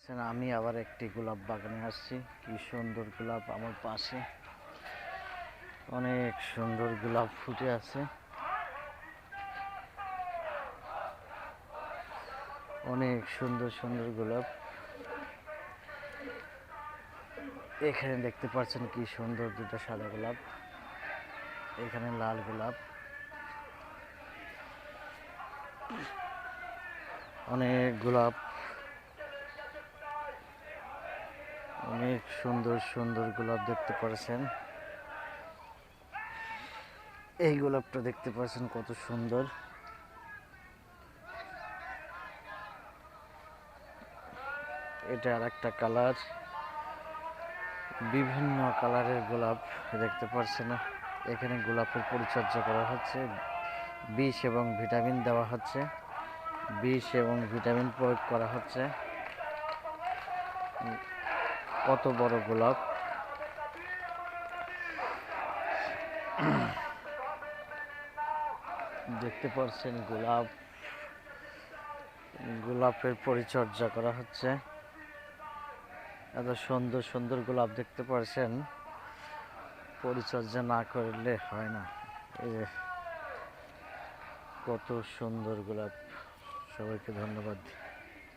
আমি আবার একটি গোলাপ বাগানে আসছি। কি সুন্দর গোলাপ আমার পাশে, অনেক সুন্দর গোলাপ ফুটে আছে, অনেক সুন্দর সুন্দর গোলাপ। এখানে দেখতে পাচ্ছেন কি সুন্দর দুটো সাদা গোলাপ, এখানে লাল গোলাপ, অনেক গোলাপ, অনেক সুন্দর সুন্দর গোলাপ দেখতে পাচ্ছেন। এই গোলাপটা দেখতে পাচ্ছেন কত সুন্দর, এটা আর একটা কালার, বিভিন্ন কালারের গোলাপ দেখতে পাচ্ছেন। এখানে গোলাপের পরিচর্যা করা হচ্ছে, বিষ এবং ভিটামিন দেওয়া হচ্ছে, বিষ এবং ভিটামিন প্রয়োগ করা হচ্ছে। কত বড় গোলাপ, দেখতে পাচ্ছেন গোলাপ, গোলাপের পরিচর্যা করা হচ্ছে। এত সুন্দর সুন্দর গোলাপ দেখতে পাচ্ছেন, পরিচর্যা না করলে হয় না। এই যে কত সুন্দর গোলাপ, সবাইকে ধন্যবাদ।